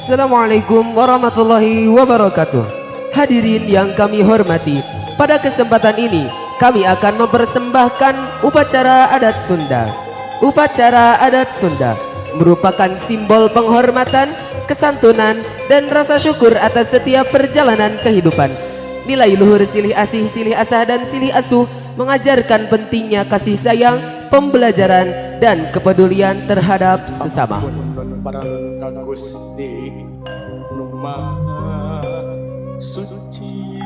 Assalamualaikum warahmatullahi wabarakatuh. Hadirin yang kami hormati, pada kesempatan ini kami akan mempersembahkan upacara adat Sunda. Upacara adat Sunda merupakan simbol penghormatan, kesantunan, dan rasa syukur atas setiap perjalanan kehidupan. Nilai luhur silih asih, silih asah, dan silih asuh mengajarkan pentingnya kasih sayang, pembelajaran, dan kepedulian terhadap sesama. Paralun ka Gusti nu Maha Suci,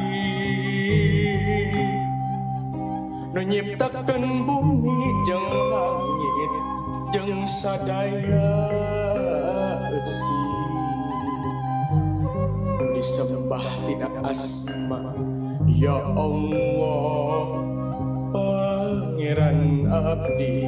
nu nyiptakeun bumi jeung langit jeung sadaya eusi, nu disembah tina asma ya Allah Pangeran abdi.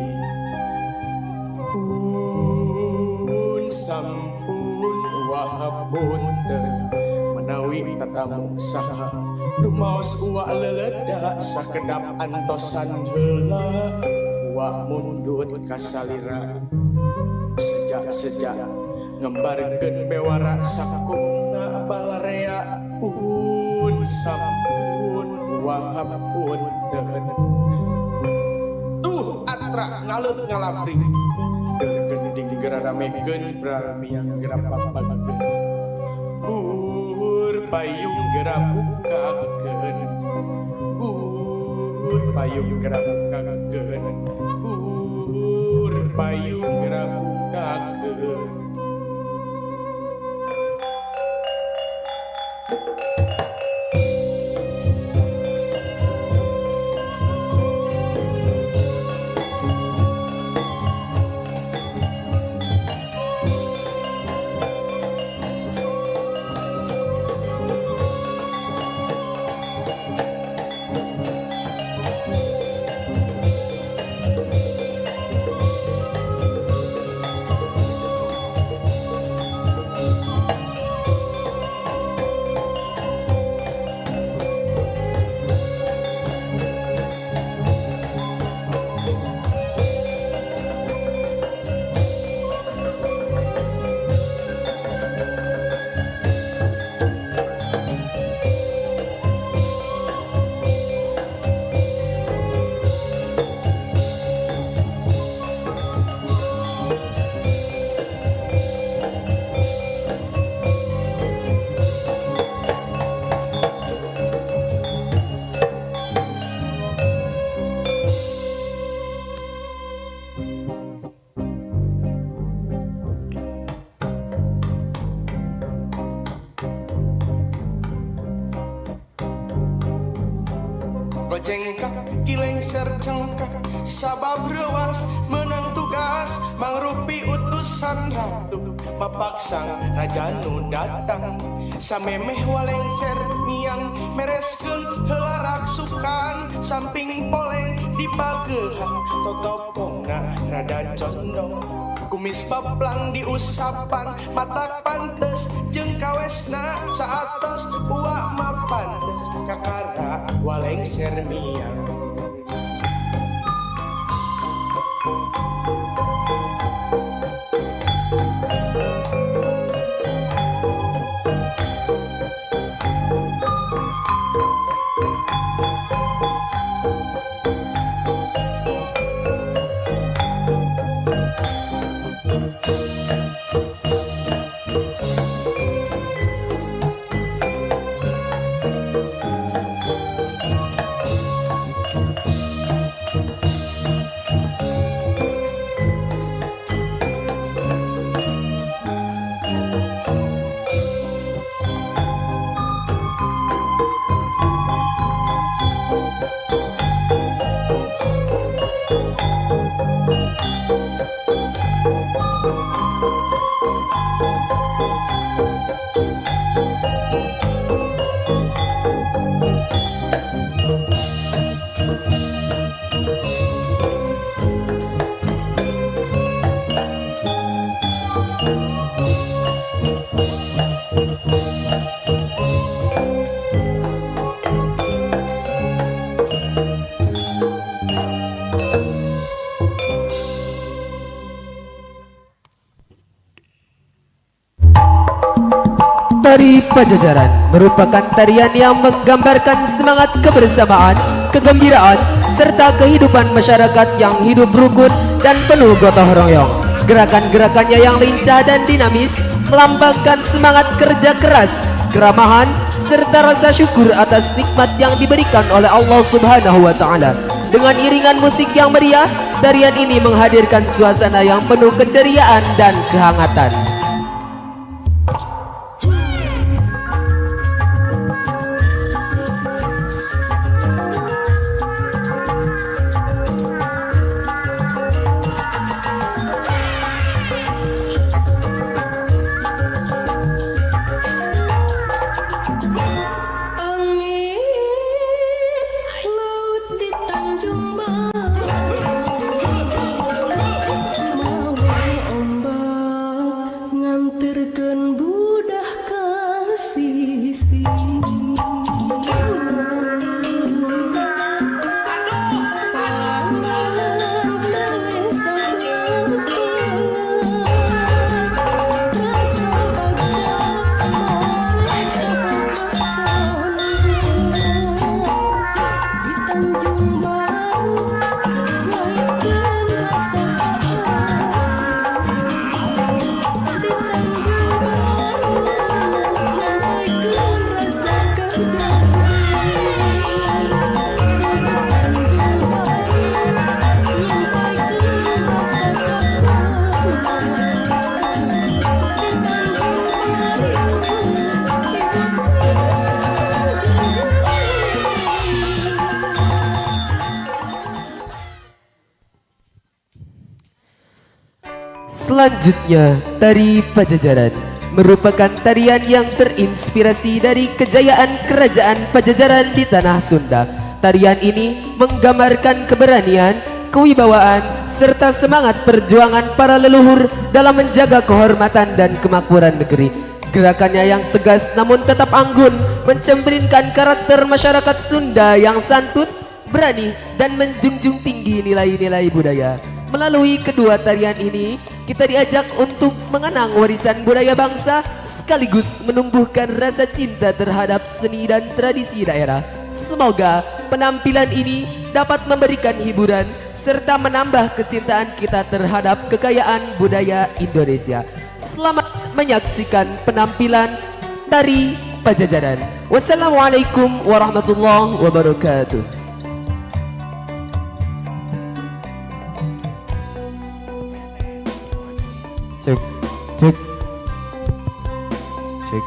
Sampun wahabunten menawi tatamu saha rumaos uwa leledak sakedap antosan heula uwa mundut kasalira sejak ngembarkeun bewara sakumna balarea pun sampun wahabunten tuh atra ngalut ngalabring gending geraramekeun bramiang gerapapagkeun bur payung gerabukakeun bur payung gerabukakeun bur payung gerabukakeun. Jengkak kilengser cengkak sabab rewas menang tugas mangrupi utusan ratu mapaksang raja nu datang samemeh walengser miang mereskeun heula raksukan samping poleng dipagehan totopongna rada condong kumis paplang diusapan mata pantes jeung kawesna saatos uak mapantes kakara walengser miang. Tari Pajajaran merupakan tarian yang menggambarkan semangat kebersamaan, kegembiraan, serta kehidupan masyarakat yang hidup rukun dan penuh gotong royong. Gerakan-gerakannya yang lincah dan dinamis melambangkan semangat kerja keras, keramahan, serta rasa syukur atas nikmat yang diberikan oleh Allah Subhanahu wa Ta'ala. Dengan iringan musik yang meriah, tarian ini menghadirkan suasana yang penuh keceriaan dan kehangatan. Selanjutnya, Tari Pajajaran merupakan tarian yang terinspirasi dari kejayaan kerajaan Pajajaran di tanah Sunda. Tarian ini menggambarkan keberanian, kewibawaan, serta semangat perjuangan para leluhur dalam menjaga kehormatan dan kemakmuran negeri. Gerakannya yang tegas namun tetap anggun mencemplungkan karakter masyarakat Sunda yang santun, berani, dan menjunjung tinggi nilai-nilai budaya. Melalui kedua tarian ini, kita diajak untuk mengenang warisan budaya bangsa sekaligus menumbuhkan rasa cinta terhadap seni dan tradisi daerah. Semoga penampilan ini dapat memberikan hiburan serta menambah kecintaan kita terhadap kekayaan budaya Indonesia. Selamat menyaksikan penampilan Tari Pajajaran. Wassalamualaikum warahmatullahi wabarakatuh. Cek, cek, cek.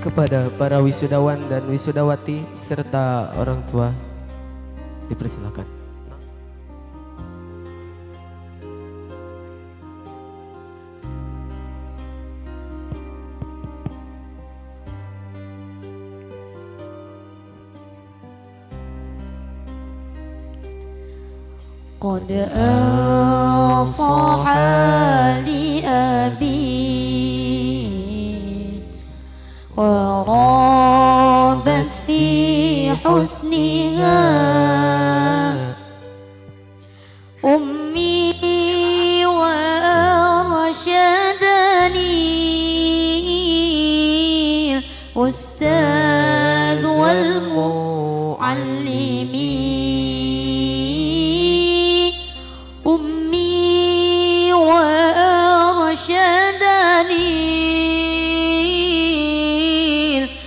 Kepada para wisudawan dan wisudawati serta orang tua dipersilakan. قد أنصح لأبي ورابت في حسنها أمي وأرشدني الأستاذ والمعلم أمي وأرشدني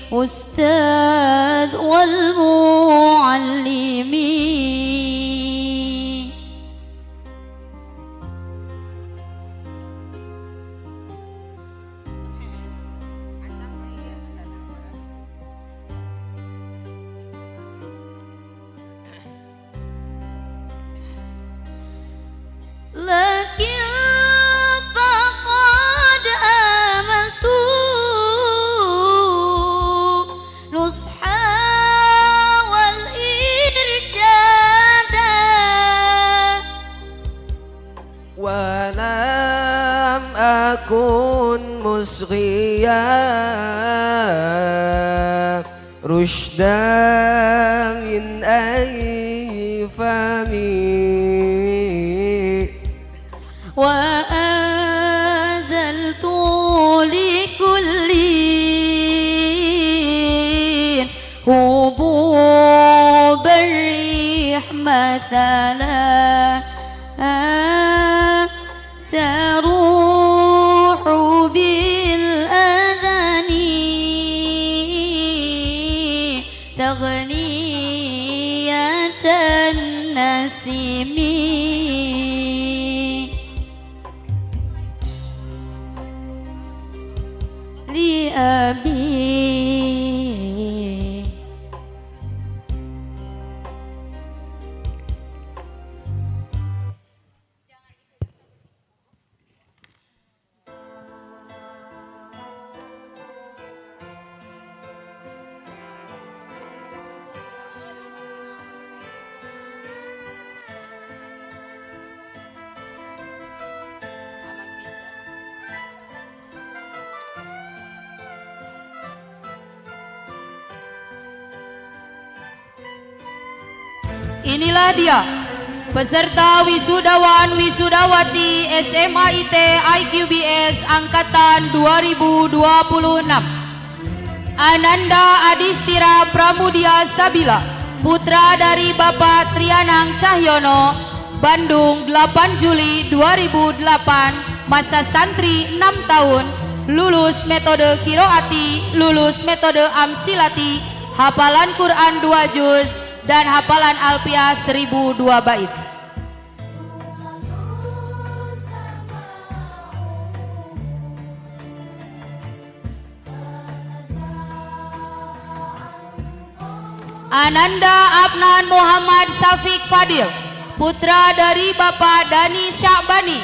الأستاذ والمعلم لكن فقد آملت نصحا والإرشاد ولم أكن مصغيا رشدا من أي فمي وأنزلت لكل هبوب الريح مثلا تروح بالأذن تغنية النسيم لأبي Inilah dia peserta wisudawan wisudawati SMA IT IQBS angkatan 2026. Ananda Adistira Pramudia Sabila, putra dari Bapak Trianang Cahyono, Bandung 8 Juli 2008, masa santri 6 tahun, lulus metode kiroati, lulus metode amsilati, hafalan Quran 2 juz, dan hafalan Alfiah 1002 bait. Ananda Abnan Muhammad Syafiq Fadil, putra dari Bapak Dani Syakbani,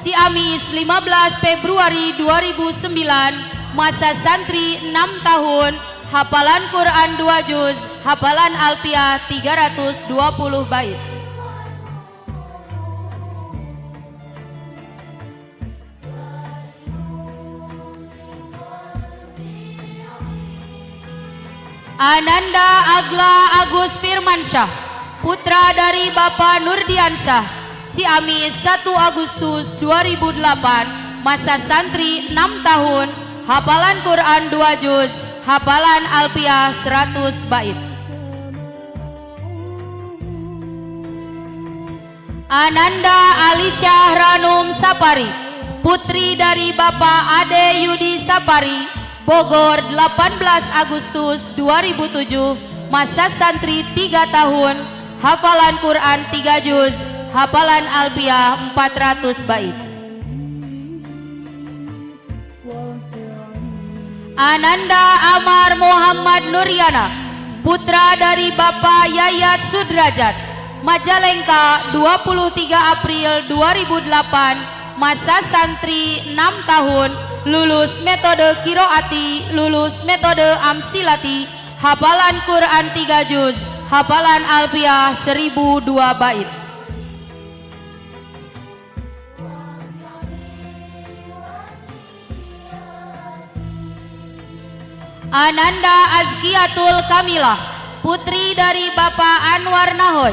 Ciamis 15 Februari 2009, masa santri 6 tahun, hafalan Quran 2 juz, hafalan Alfiah 320 bait. Ananda Agla Agus Firmansyah, putra dari Bapak Nurdiansyah, Ciamis 1 Agustus 2008, masa santri 6 tahun, hafalan Quran 2 juz, hafalan Alfiah 100 bait. Ananda Alisyah Ranum Sapari, putri dari Bapak Ade Yudi Sapari, Bogor 18 Agustus 2007, masa santri 3 tahun, hafalan Quran 3 juz, hafalan Alfiah 400 bait. Ananda Amar Muhammad Nuryana, putra dari Bapak Yayat Sudrajat, Majalengka, 23 April 2008, masa santri 6 tahun, lulus metode Kiroati, lulus metode Amsilati, hafalan Quran 3 juz, hafalan Alfiah 1002 bait. Ananda Azkiatul Kamilah, putri dari Bapak Anwar Nahoy,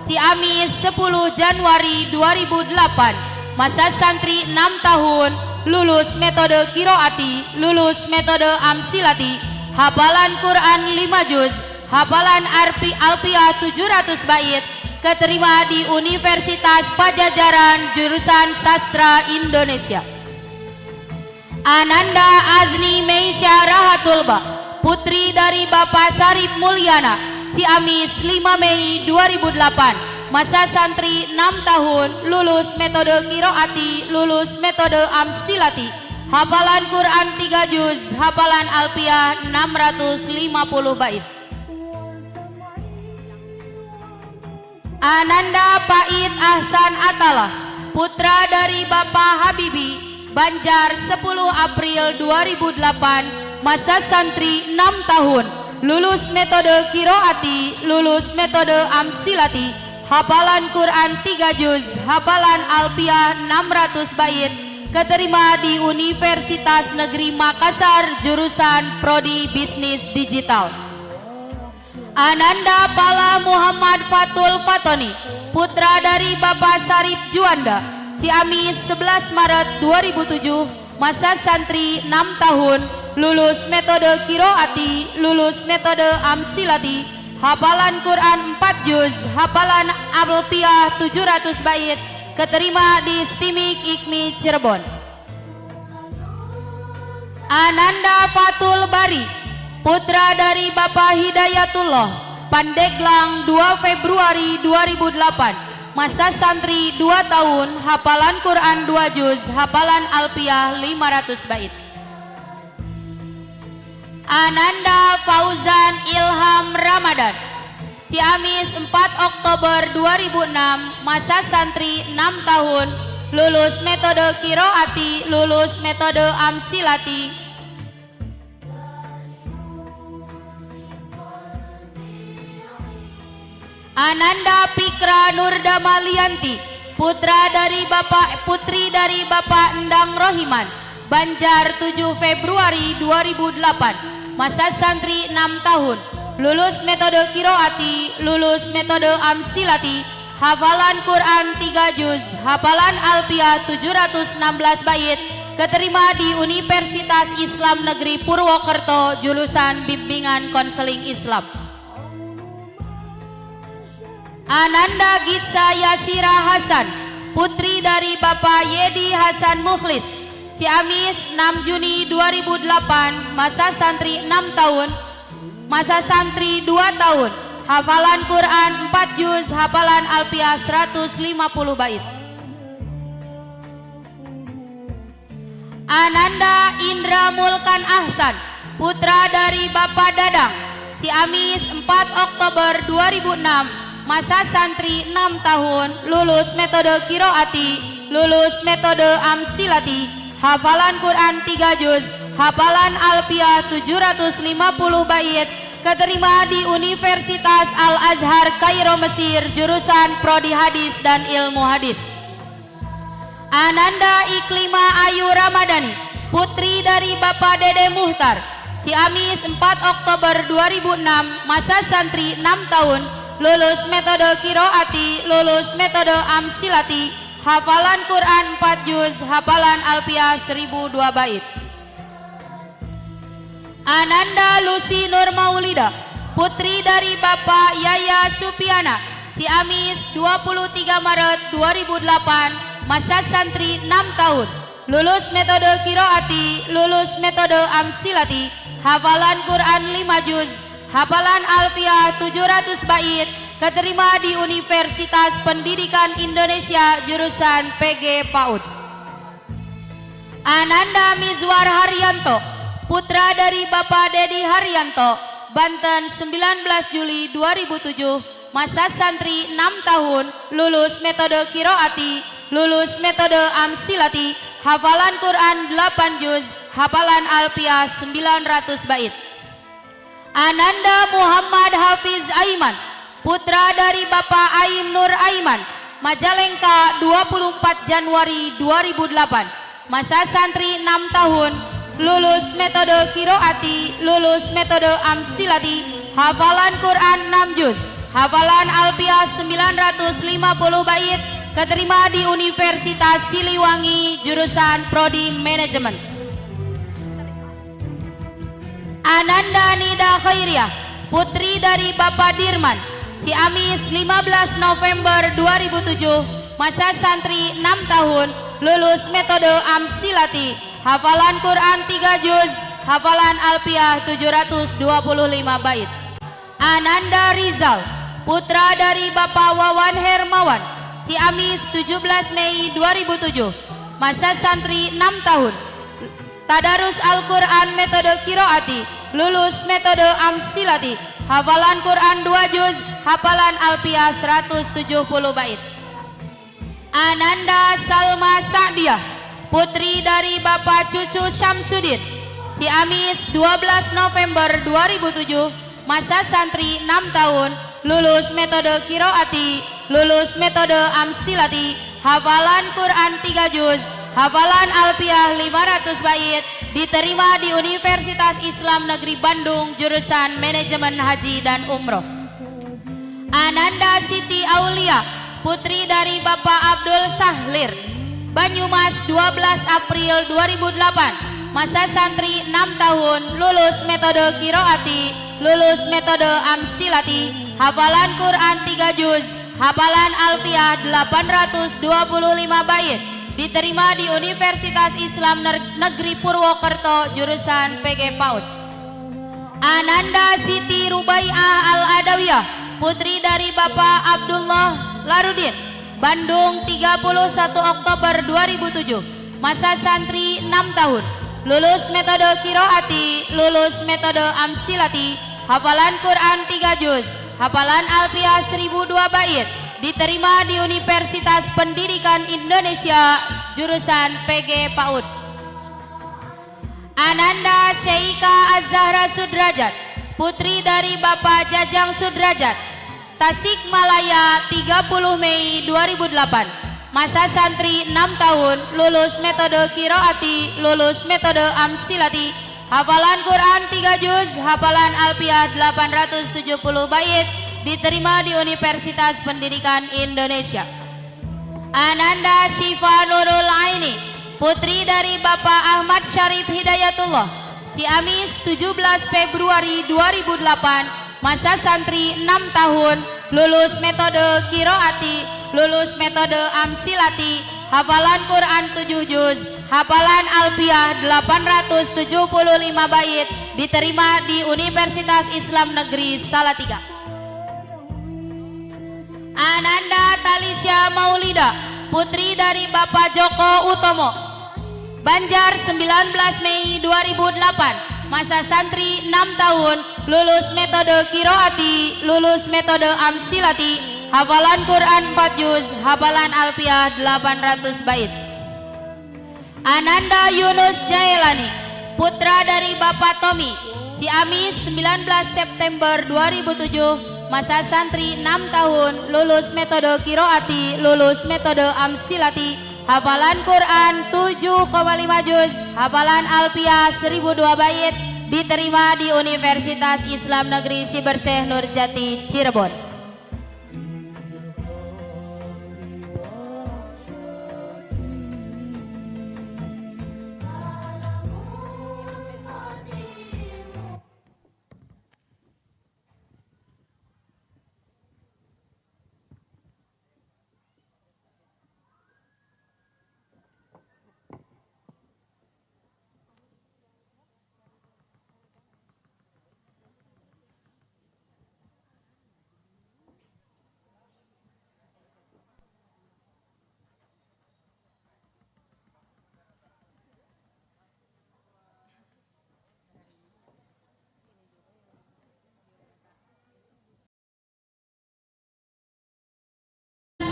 Ciamis, 10 Januari 2008, masa santri 6 tahun, lulus metode Kiroati, lulus metode Amsilati, hafalan Quran 5 juz, hafalan Alfiah 700 bait, keterima di Universitas Pajajaran jurusan Sastra Indonesia. Ananda Azni Meisya Rahatulba, putri dari Bapak Sarip Mulyana, Ciamis, 5 Mei 2008, masa santri 6 tahun, lulus metode Kiroati, lulus metode Amsilati, hafalan Quran 3 juz, hafalan Alfiah 650 bait. Ananda Pait Ahsan Atalah, putra dari Bapak Habibi, Banjar, 10 April 2008, masa santri 6 tahun, lulus metode Kiroati, lulus metode Amsilati, hafalan Quran 3 juz, hafalan Alfiah 600 bait, keterima di Universitas Negeri Makassar jurusan Prodi Bisnis Digital. Ananda Pala Muhammad Fatul Fatoni, putra dari Bapak Sarip Juanda, Ciamis, 11 Maret 2007, masa santri 6 tahun, lulus metode Kiroati, lulus metode Amsilati, hafalan Quran 4 juz, hafalan Alfiah 700 bait, keterima di STIMIK IKMI Cirebon. Ananda Fatul Bari, putra dari Bapak Hidayatullah, Pandeglang, 2 Februari 2008, masa santri 2 tahun, hafalan Quran 2 juz, hafalan Alfiah 500 bait. Ananda Fauzan Ilham Ramadan, Ciamis, 4 Oktober 2006, masa santri 6 tahun, lulus metode Kiroati, lulus metode Amsilati, Ananda Pikra Nurdamalianti, putri dari Bapak Endang Rohiman, Banjar, 7 Februari 2008, masa santri 6 tahun, lulus metode Kiroati, lulus metode Amsilati, hafalan Quran 3 juz, hafalan Alfiah 716 bait, keterima di Universitas Islam Negeri Purwokerto jurusan Bimbingan Konseling Islam. Ananda Gitsa Yasira Hasan, putri dari Bapak Yedi Hasan Mukhlis, Ciamis, 6 Juni 2008, masa santri 6 tahun, masa santri 2 tahun, hafalan Quran 4 juz, hafalan Alfiah 150 bait. Ananda Indra Mulkan Ahsan, putra dari Bapak Dadang, Ciamis, 4 Oktober 2006, masa santri 6 tahun, lulus metode Kiroati, lulus metode Amsilati, hafalan Quran 3 juz, hafalan Alfiah 750 bait, keterima di Universitas Al-Azhar Kairo Mesir jurusan Prodi Hadis dan Ilmu Hadis. Ananda Iklima Ayu Ramadhani, putri dari Bapak Dede Muhtar, Ciamis, 4 Oktober 2006, masa santri 6 tahun, lulus metode Kiroati, lulus metode Amsilati, hafalan Quran 4 juz, hafalan Alfiah 1002 bait. Ananda Lucy Nur Maulida, putri dari Bapak Yaya Supiana, Ciamis, 23 Maret 2008, masa santri 6 tahun, lulus metode Kiroati, lulus metode Amsilati, hafalan Quran 5 juz, hafalan Alfiah 700 bait, keterima di Universitas Pendidikan Indonesia jurusan PG PAUD. Ananda Mizwar Haryanto, putra dari Bapak Dedi Haryanto, Banten, 19 Juli 2007, masa santri 6 tahun, lulus metode Kiroati, lulus metode Amsilati, hafalan Quran 8 juz, hafalan Alfiah 900 bait. Ananda Muhammad Hafiz Aiman, putra dari Bapak Aim Nur Aiman, Majalengka, 24 Januari 2008, masa santri 6 tahun, lulus metode Kiroati, lulus metode Amsilati, hafalan Quran 6 juz, hafalan Alfiah 950 bait, keterima di Universitas Siliwangi jurusan Prodi Manajemen. Ananda Nida Khairiah, putri dari Bapak Dirman, Ciamis, 15 November 2007, masa santri 6 tahun, lulus metode Amsilati, hafalan Quran 3 juz, hafalan Alfiah 725 bait. Ananda Rizal, putra dari Bapak Wawan Hermawan, Ciamis, 17 Mei 2007, masa santri 6 tahun, tadarus Al-Quran metode Kiroati, lulus metode Amsilati, hafalan Quran 2 juz, hafalan Alfiah 170 bait. Ananda Salma Sa'diah, putri dari Bapak Cucu Syamsuddin, Ciamis, 12 November 2007, masa santri 6 tahun, lulus metode Kiroati, lulus metode Amsilati, hafalan Quran 3 juz, hafalan Alfiah 500 bait, diterima di Universitas Islam Negeri Bandung jurusan Manajemen Haji dan Umroh. Ananda Siti Aulia, putri dari Bapak Abdul Sahlir, Banyumas, 12 April 2008, masa santri 6 tahun, lulus metode Kiroati, lulus metode Amsilati, hafalan Quran 3 juz, hafalan Alfiah 825 bait, diterima di Universitas Islam Negeri Purwokerto jurusan PG PAUD. Ananda Siti Rubaiah Al-Adawiyah, putri dari Bapak Abdullah Larudin, Bandung, 31 Oktober 2007, masa santri 6 tahun, lulus metode Kiroati, lulus metode Amsilati, hafalan Quran 3 juz, hafalan Alfiah 1002 bait, diterima di Universitas Pendidikan Indonesia jurusan PG PAUD. Ananda Syeika Az-Zahra Sudrajat, putri dari Bapak Jajang Sudrajat, Tasikmalaya, 30 Mei 2008, masa santri 6 tahun, lulus metode Kiroati, lulus metode Amsilati, hafalan Quran 3 juz, hafalan Alfiah 870 bait, diterima di Universitas Pendidikan Indonesia. Ananda Syifa Nurul Aini, putri dari Bapak Ahmad Syarif Hidayatullah, Ciamis, 17 Februari 2008, masa santri 6 tahun, lulus metode Kiroati, lulus metode Amsilati, hafalan Quran 7 juz, hafalan Alfiah 875 bait, diterima di Universitas Islam Negeri Salatiga. Ananda Talisha Maulida, putri dari Bapak Joko Utomo, Banjar, 19 Mei 2008, masa santri 6 tahun, lulus metode Kiroati, lulus metode Amsilati, hafalan Quran 4 juz, hafalan Alfiah 800 bait. Ananda Yunus Jailani, putra dari Bapak Tommy, Ciamis, 19 September 2007, masa santri 6 tahun, lulus metode Kiroati, lulus metode Amsilati, hafalan Quran 7,5 juz, hafalan Alfiah 1002 bait, diterima di Universitas Islam Negeri Sibersih Nurjati, Cirebon.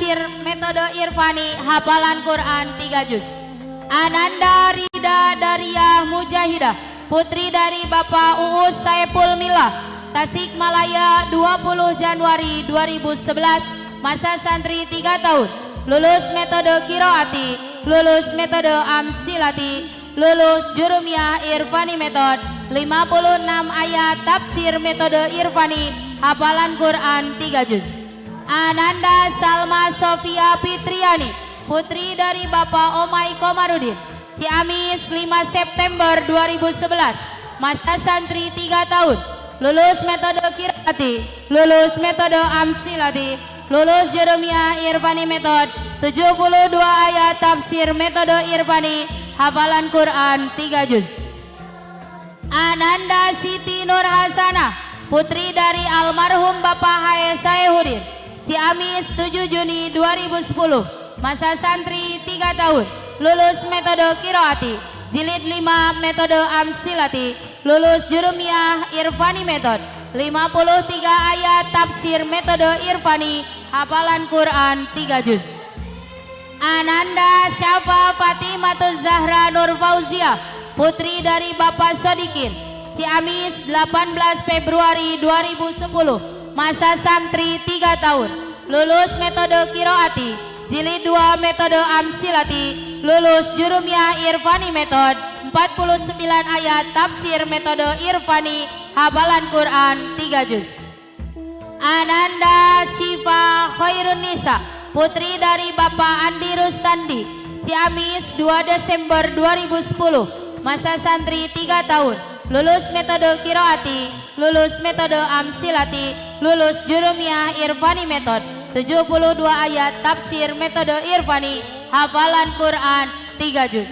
tafsir metode Irfani, hafalan Quran 3 juz. Ananda Rida Daria Mujahidah, putri dari Bapak Uus Saiful Milah, Tasikmalaya, 20 Januari 2011, masa santri 3 tahun, lulus metode Kiroati, lulus metode Amsilati, lulus Jurumiyah Irfani Metode, 56 ayat tafsir metode Irfani, hafalan Quran 3 juz. Ananda Salma Sofia Fitriani, putri dari Bapak Omai Komarudin, Ciamis, 5 September 2011, masa santri 3 tahun, lulus metode Qiraati, lulus metode Amsilati, lulus Jurumiyah Irfani Metode, 72 ayat tafsir metode Irfani, hafalan Quran 3 juz. Ananda Siti Nur Hasanah, putri dari almarhum Bapak Hae Saehudin, Ciamis, 7 Juni 2010, masa santri 3 tahun, lulus metode Qiraati, jilid 5 metode Amsilati, lulus Jurumiyah Irfani Metode, 53 ayat tafsir metode Irfani, hafalan Quran 3 juz. Ananda Syafa Fatimatuz Zahra Nur Fauzia, putri dari Bapak Sodikin, Ciamis, 18 Februari 2010, masa santri 3 tahun, lulus metode Qiraati, jilid 2 metode Amsilati, lulus Jurumiyah Irfani Metode, 49 ayat tafsir metode Irfani, hafalan Quran 3 juz. Ananda Syifa Khairun Nisa, putri dari Bapak Andi Rustandi, Ciamis, 2 Desember 2010, masa santri 3 tahun, lulus metode Qiraati, lulus metode Amsilati, lulus Jurumiyah Irfani Metode, 72 ayat tafsir metode Irfani, hafalan Quran 3 juz.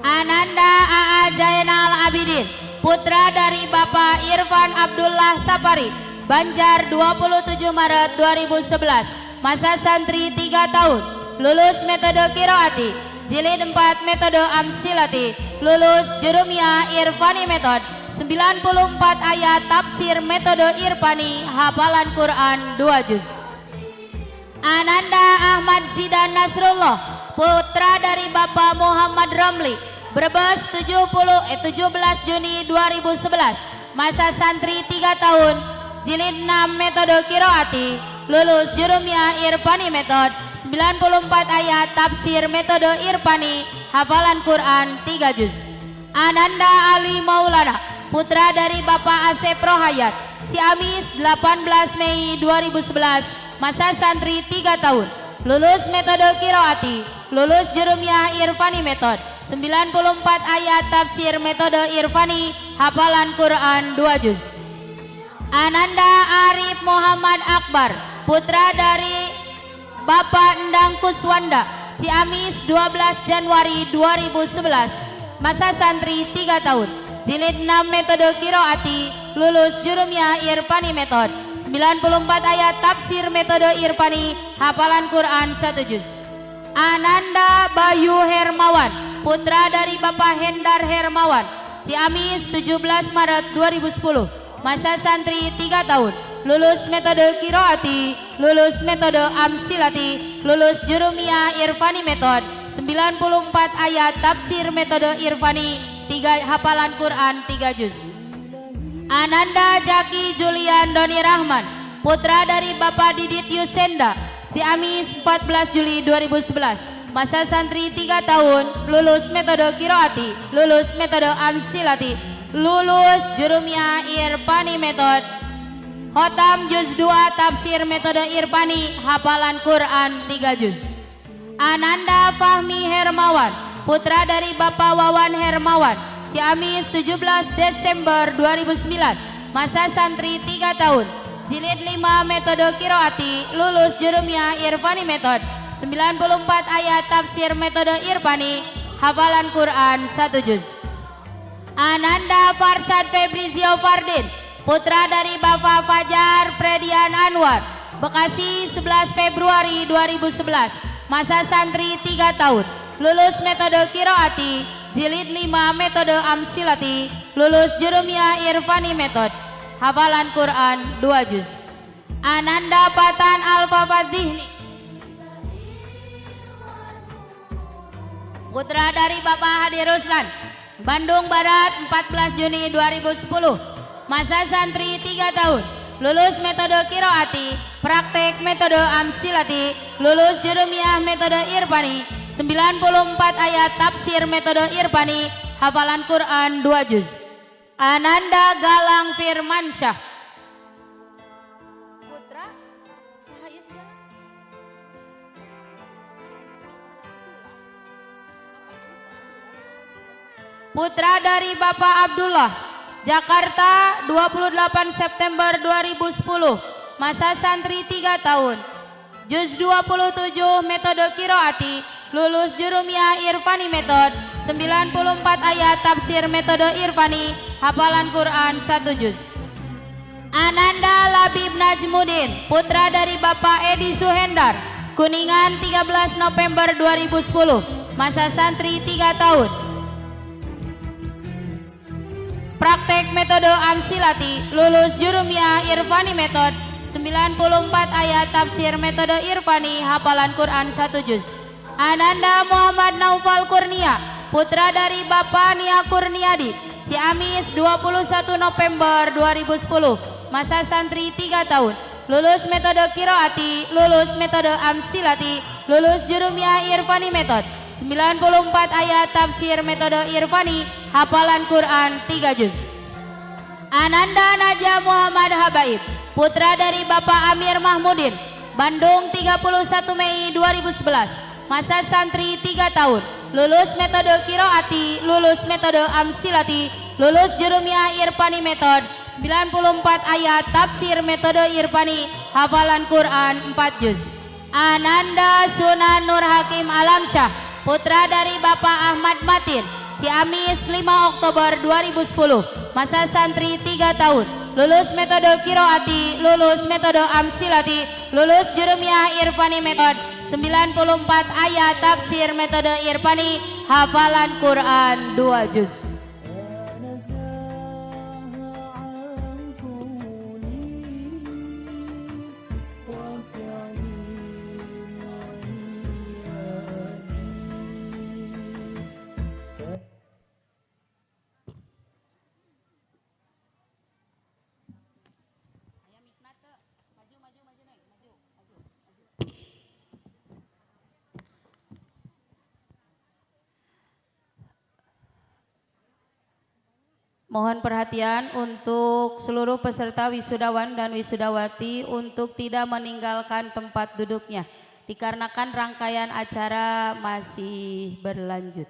Ananda A.A. Jainal Abidin, putra dari Bapak Irfan Abdullah Sapari, Banjar, 27 Maret 2011, masa santri 3 tahun, lulus metode Qiraati, jilid 4 metode Amsilati, lulus Jurumiyah Irfani Metode, 94 ayat tafsir metode Irfani, hafalan Quran 2 juz. Ananda Ahmad Zidan Nasrullah, putra dari Bapak Muhammad Romli, Brebes, 17 Juni 2011, masa santri 3 tahun, jilid 6 metode Qiraati, lulus Jurumiyah Irfani Metode, 94 ayat tafsir metode Irfani, hafalan Quran 3 juz. Ananda Ali Maulana, putra dari Bapak Asep Rohayat, Ciamis, 18 Mei 2011, masa santri 3 tahun, lulus metode Qiraati, lulus Jurumiyah Irfani Metode, 94 ayat tafsir metode Irfani, hafalan Quran 2 juz. Ananda Arif Muhammad Akbar, putra dari Bapak Endang Kuswanda, Ciamis, 12 Januari 2011, masa santri 3 tahun, jilid 6 metode Qiraati, lulus Jurumiyah Irfani Metode, 94 ayat tafsir metode Irfani, hafalan Quran 1 juz. Ananda Bayu Hermawan, putra dari Bapak Hendar Hermawan, Ciamis, 17 Maret 2010, masa santri 3 tahun, lulus metode Qiraati, lulus metode Amsilati, lulus Jurumiyah Irfani Metode, 94 ayat tafsir metode Irfani, 3 hafalan Quran 3 juz. Ananda Jaki Julian Doni Rahman, putra dari Bapak Didit Yusenda, Ciamis, 14 Juli 2011, masa santri 3 tahun, lulus metode Qiraati, lulus metode Amsilati, lulus Jurumiyah Irfani Metode, khotam juz 2 tafsir metode Irfani, hafalan Quran 3 juz. Ananda Fahmi Hermawan, putra dari Bapak Wawan Hermawan, Ciamis, 17 Desember 2009, masa santri 3 tahun, jilid 5 metode Qiraati, lulus Jurumiyah Irfani Metode, 94 ayat tafsir metode Irfani, hafalan Quran 1 juz. Ananda Farshad Febrizio Fardin, putra dari Bapak Fajar Fredian Anwar, Bekasi, 11 Februari 2011, masa santri 3 tahun, lulus metode Qiraati, jilid 5 metode Amsilati, lulus Jurumiyah Irfani Metode, hafalan Quran 2 juz. Ananda Patan Alfa Fatihni. Putra dari Bapak Hadi Ruslan, Bandung Barat 14 Juni 2010. Masa santri 3 tahun. Lulus metode Kiroati, praktek metode Amsilati, lulus Jurumiyah metode Irfani, 94 ayat tafsir metode Irfani, hafalan Quran 2 juz. Ananda Galang Firmansyah. Putra Sahaya segala. Putra dari Bapak Abdullah, Jakarta 28 September 2010. Masa santri 3 tahun. Juz 27 metode Kiroati, lulus Jurumiyah Irfani metode, 94 ayat tafsir metode Irfani, hafalan Quran 1 juz. Ananda Labib Najmuddin, putra dari Bapak Edi Suhendar, Kuningan 13 November 2010. Masa santri 3 tahun. Praktek metode Amsilati, lulus Jurumiyah Irfani metode, 94 ayat tafsir metode Irfani, hafalan Quran 1 juz. Ananda Muhammad Naufal Kurnia, putra dari Bapak Nia Kurniadi, Ciamis 21 November 2010. Masa santri 3 tahun. Lulus metode Kiroati, lulus metode Amsilati, lulus Jurumiyah Irfani metode, 94 ayat tafsir metode Irfani, hafalan Quran 3 juz. Ananda Naja Muhammad Habaib, putra dari Bapak Amir Mahmudin, Bandung 31 Mei 2011. Masa santri 3 tahun. Lulus metode Kiroati, lulus metode Amsilati, lulus Jurumiyah Irfani metode, 94 ayat tafsir metode Irfani, hafalan Quran 4 juz. Ananda Sunan Nur Hakim Alamsyah, putra dari Bapak Ahmad Matin, Ciamis 5 Oktober 2010. Masa santri 3 tahun. Lulus metode Kiroati, lulus metode Amsilati, lulus Jurumiyah Irfani metode, 94 ayat tafsir metode Irfani, hafalan Quran 2 juz. Mohon perhatian untuk seluruh peserta wisudawan dan wisudawati untuk tidak meninggalkan tempat duduknya dikarenakan rangkaian acara masih berlanjut.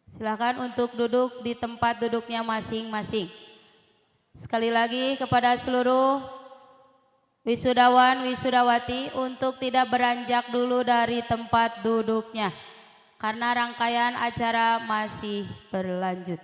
Silakan untuk duduk di tempat duduknya masing-masing. Sekali lagi kepada seluruh wisudawan wisudawati untuk tidak beranjak dulu dari tempat duduknya karena rangkaian acara masih berlanjut.